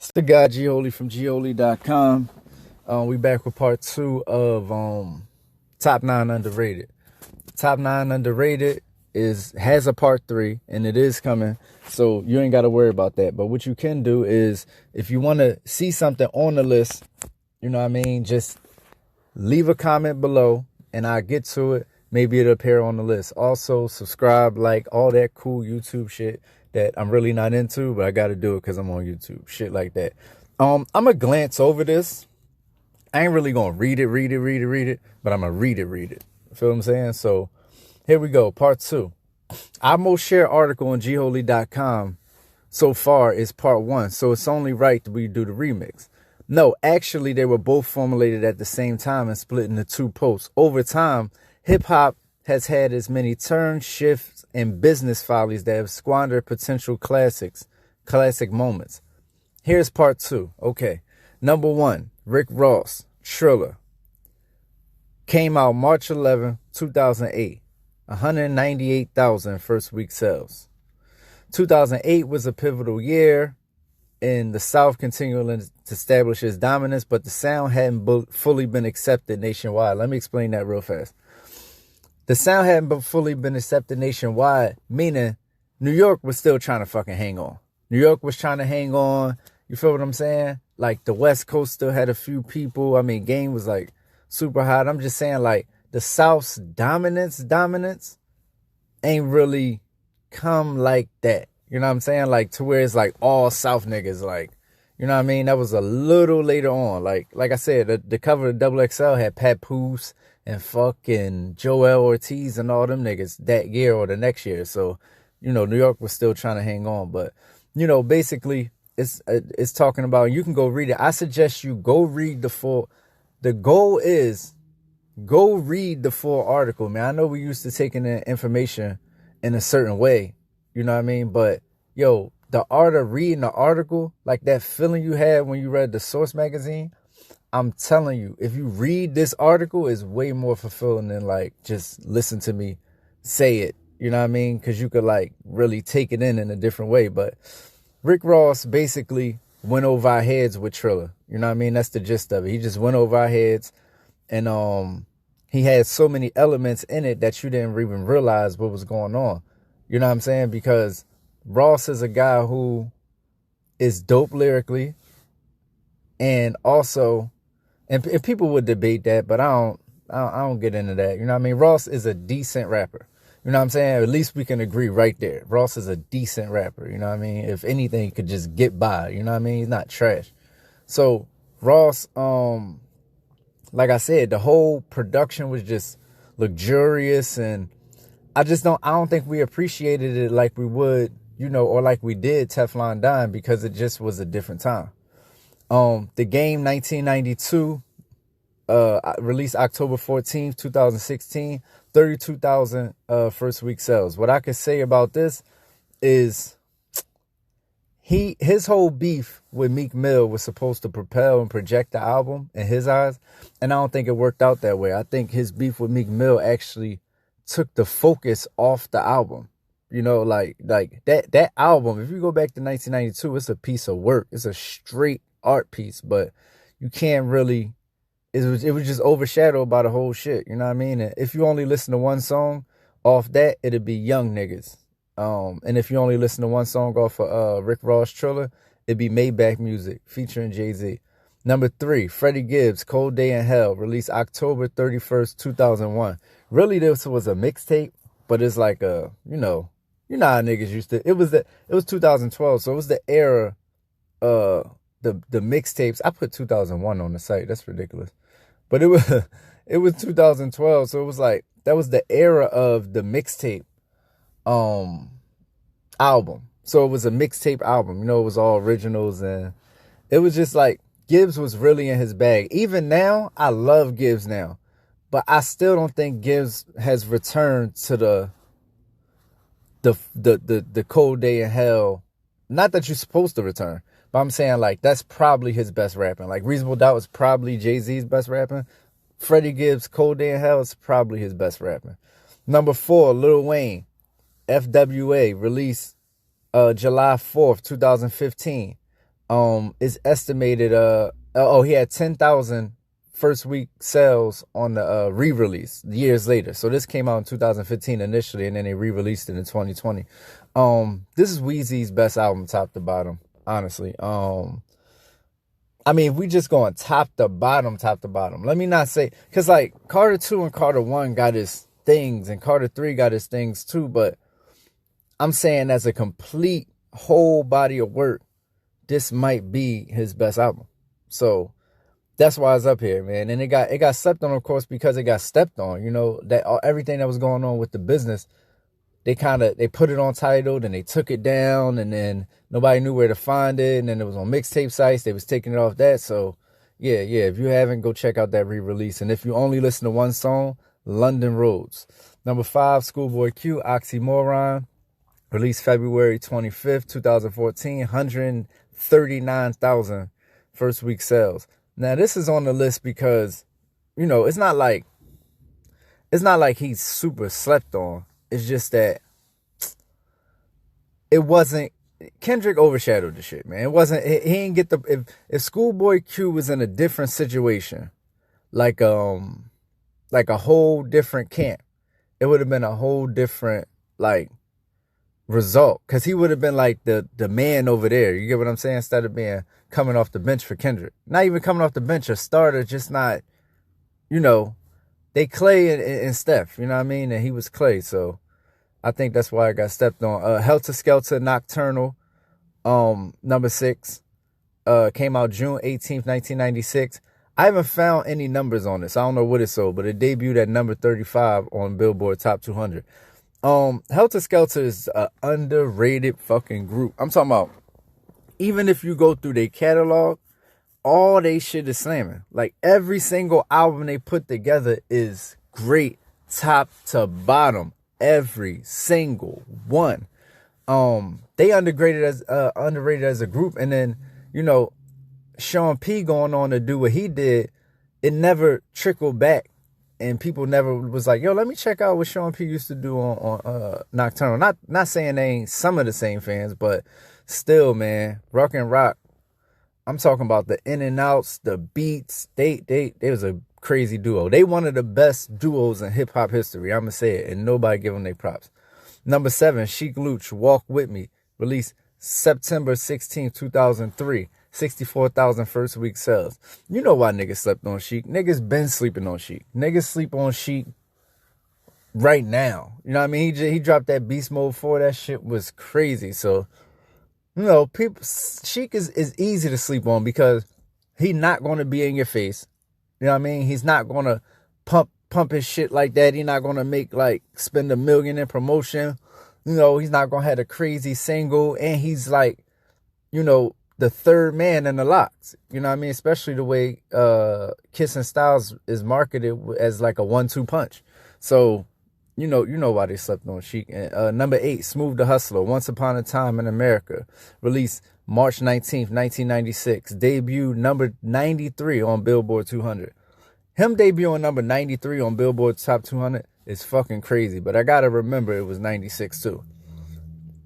It's the guy Gioli from Gioli.com. We back with part 2 of Top 9 Underrated. Top 9 Underrated has a part 3, and it is coming, so you ain't got to worry about that. But what you can do is, if you want to see something on the list, you know what I mean, just leave a comment below, and I'll get to it. Maybe it'll appear on the list. Also, subscribe, like, all that cool YouTube shit that I'm really not into, but I got to do it because I'm on YouTube. Shit like that. I'm going to glance over this. I ain't really going to read it, but I'm going to read it. Feel what I'm saying? So, here we go. Part 2. Our most shared article on Gioli.com so far is part 1, so it's only right that we do the remix. No, actually, they were both formulated at the same time and split into 2 posts. Over time, hip-hop has had as many turns, shifts, and business follies that have squandered potential classic moments. Here's part 2. Okay. Number 1, Rick Ross, TRILLA. Came out March 11, 2008. 198,000 first week sales. 2008 was a pivotal year in the South, continuing to establish its dominance, but the sound hadn't fully been accepted nationwide. Let me explain that real fast. The sound hadn't fully been accepted nationwide, meaning New York was still trying to fucking hang on. New York was trying to hang on. You feel what I'm saying? Like, the West Coast still had a few people. I mean, game was like super hot. I'm just saying, like, the South's dominance ain't really come like that. You know what I'm saying? Like, to where it's like all South niggas, like, you know what I mean? That was a little later on. Like I said, the cover of Double XL had Papoose and fucking Joel Ortiz and all them niggas that year or the next year. So, you know, New York was still trying to hang on. But, you know, basically, it's talking about, you can go read it. I suggest you go read the full. The goal is, go read the full article, man. I know we used to taking the information in a certain way. You know what I mean? But, yo, the art of reading the article, like that feeling you had when you read the Source magazine, I'm telling you, if you read this article, it's way more fulfilling than, like, just listen to me say it. You know what I mean? Because you could, like, really take it in a different way. But Rick Ross basically went over our heads with TRILLA. You know what I mean? That's the gist of it. He just went over our heads. And he had so many elements in it that you didn't even realize what was going on. You know what I'm saying? Because Ross is a guy who is dope lyrically, and also, and people would debate that, but I don't get into that. You know what I mean? Ross is a decent rapper. You know what I'm saying? At least we can agree right there. Ross is a decent rapper. You know what I mean? If anything, he could just get by. You know what I mean? He's not trash. So Ross, like I said, the whole production was just luxurious, and I don't think we appreciated it like we would, you know, or like we did Teflon Don, because it just was a different time. The Game 1992, released October 14th, 2016, 32,000 first week sales. What I could say about this is his whole beef with Meek Mill was supposed to propel and project the album in his eyes, and I don't think it worked out that way. I think his beef with Meek Mill actually took the focus off the album. You know, like that album, if you go back to 1992, it's a piece of work. It's a straight art piece, but you can't really, it was just overshadowed by the whole shit. You know what I mean? And if you only listen to one song off that, it'd be Young Niggas. And if you only listen to one song off of Rick Ross TRILLA, it'd be Maybach Music featuring Jay-Z. Number 3, Freddie Gibbs, Cold Day in Hell, released October 31st, 2001. Really, this was a mixtape, but it's like a, you know how niggas used to. It was 2012, so it was the era, the mixtapes. I put 2001 on the site. That's ridiculous, but it was 2012, so it was like, that was the era of the mixtape album. So it was a mixtape album. You know, it was all originals, and it was just like, Gibbs was really in his bag. Even now, I love Gibbs now, but I still don't think Gibbs has returned to the Cold Day in Hell. Not that you're supposed to return, but I'm saying, like, that's probably his best rapping. Like, Reasonable Doubt was probably Jay-Z's best rapping. Freddie Gibbs, Cold Day in Hell is probably his best rapping. Number 4, Lil Wayne, FWA, released July 4th, 2015. Is estimated, he had 10,000 first week sales on the re-release years later. So this came out in 2015 initially, and then they re-released it in 2020. This is Weezy's best album, top to bottom, honestly. I mean, if we just going top to bottom, let me not say, because like Carter 2 and Carter 1 got his things, and Carter 3 got his things too, but I'm saying as a complete whole body of work, this might be his best album. So that's why it's up here, man. And it got slept on, of course, because it got stepped on. You know, that everything that was going on with the business, they put it on Tidal, then they took it down, and then nobody knew where to find it, and then it was on mixtape sites. They was taking it off that. So yeah, if you haven't, go check out that re-release. And if you only listen to one song, London Roads. Number 5, Schoolboy Q, Oxymoron, released February 25th, 2014, 139,000 first week sales. Now this is on the list because, you know, it's not like he's super slept on. It's just that it wasn't, Kendrick overshadowed the shit, man. It wasn't, he didn't get the, if Schoolboy Q was in a different situation, like a whole different camp, it would have been a whole different, like, result. Because he would have been like the man over there. You get what I'm saying? Instead of being coming off the bench for Kendrick. Not even coming off the bench, a starter, just not, you know, they Clay and Steph, you know what I mean? And he was Clay, so I think that's why I got stepped on. HELTAH, SKELTAH, NOCTURNAL, number 6, came out June 18th, 1996. I haven't found any numbers on this. I don't know what it sold, but it debuted at number 35 on Billboard Top 200. HELTAH, SKELTAH is an underrated fucking group. I'm talking about, even if you go through their catalog, all they shit is slamming. Like, every single album they put together is great, top to bottom. Every single one. They underrated as a group. And then, you know, Sean P going on to do what he did, it never trickled back. And people never was like, yo, let me check out what Sean P used to do on Nocturnal. Not saying they ain't some of the same fans, but still, man, Rock and Rock. I'm talking about the in and outs, the beats. They was a crazy duo. They one of the best duos in hip hop history. I'ma say it, and nobody give them their props. Number 7, Sheek Louch, Walk With Me, released September 16, 2003. 64,000 first week sales. You know why niggas slept on Sheek. Niggas been sleeping on Sheek. Niggas sleep on Sheek right now. You know what I mean? He dropped that Beast Mode 4. That shit was crazy. So, you know, Sheek is easy to sleep on because he not going to be in your face. You know what I mean? He's not going to pump his shit like that. He's not going to spend $1 million in promotion. You know, he's not going to have a crazy single. And he's like, you know, the third man in the locks. You know what I mean? Especially the way Kissing Styles is marketed as like a 1-2 punch. So, you know why they slept on Sheek. Number 8, Smooth the Hustler, Once Upon a Time in America, released March 19th, 1996. Debut number 93 on Billboard 200. Him debuting number 93 on Billboard Top 200 is fucking crazy. But I gotta remember it was 96 too.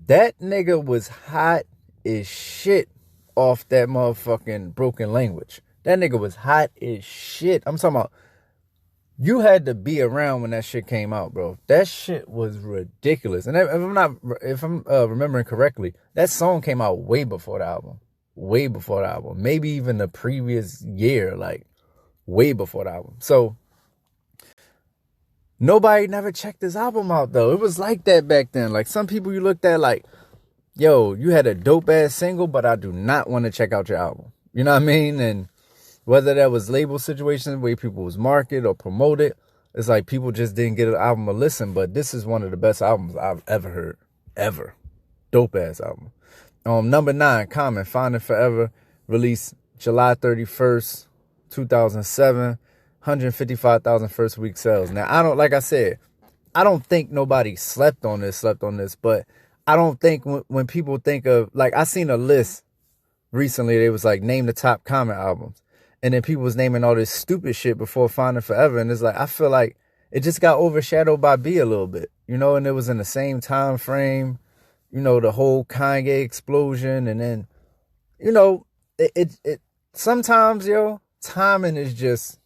That nigga was hot as shit off that motherfucking Broken Language. That nigga was hot as shit. I'm talking about, you had to be around when that shit came out, bro. That shit was ridiculous. And if I'm remembering correctly, that song came out way before the album. Way before the album. Maybe even the previous year, like way before the album. So nobody never checked this album out though. It was like that back then. Like, some people you looked at like, yo, you had a dope ass single, but I do not want to check out your album. You know what I mean? And whether that was label situations, where people was marketed or promoted, it's like people just didn't get an album a listen. But this is one of the best albums I've ever heard. Ever. Dope ass album. Number 9, Common, Finding Forever, released July 31st, 2007. 155,000 first week sales. Now, I don't think nobody slept on this, but I don't think when people think of, like, I seen a list recently, they was like, name the top Common albums. And then people was naming all this stupid shit before Finding Forever. And it's like, I feel like it just got overshadowed by B a little bit, you know, and it was in the same time frame, you know, the whole Kanye explosion. And then, you know, it sometimes, yo, timing is just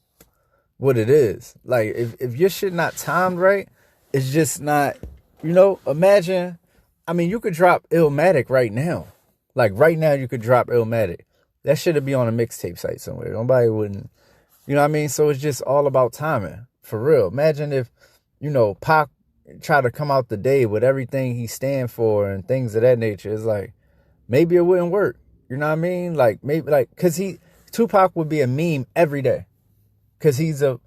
what it is. Like, if your shit not timed right, it's just not, you know, imagine, I mean, you could drop Illmatic right now. Like, right now, you could drop Illmatic. That shit'd be on a mixtape site somewhere. Nobody wouldn't, you know what I mean? So it's just all about timing, for real. Imagine if, you know, Pac tried to come out the day with everything he stand for and things of that nature. It's like, maybe it wouldn't work. You know what I mean? Like, maybe, like, because Tupac would be a meme every day. Because he's a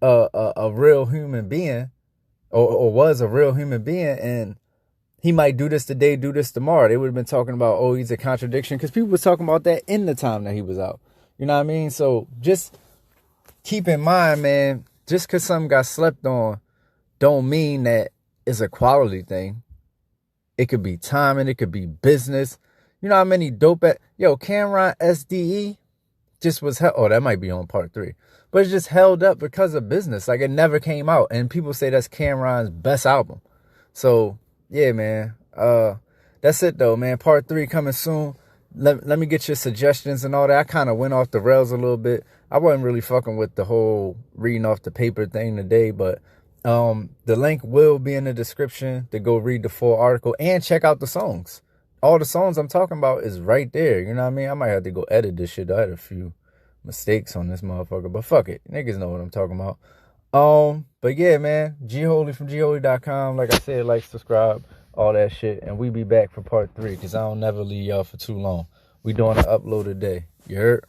real human being, or was a real human being, and he might do this today, do this tomorrow. They would have been talking about, oh, he's a contradiction, because people were talking about that in the time that he was out. You know what I mean? So just keep in mind, man, just because something got slept on don't mean that it's a quality thing. It could be timing. It could be business. You know how many dope... Yo, Cameron SDE just was... Oh, that might be on part 3. But it's just held up because of business. Like, it never came out. And people say that's Cameron's best album. So, yeah, man. That's it, though, man. Part 3 coming soon. Let me get your suggestions and all that. I kind of went off the rails a little bit. I wasn't really fucking with the whole reading off the paper thing today. But the link will be in the description to go read the full article and check out the songs. All the songs I'm talking about is right there. You know what I mean? I might have to go edit this shit. I had a few mistakes on this motherfucker, but fuck it. Niggas know what I'm talking about. But yeah, man. GHoly from GHoly.com. Like I said, like, subscribe, all that shit. And we be back for part 3 because I don't never leave y'all for too long. We doing an upload a day. You heard?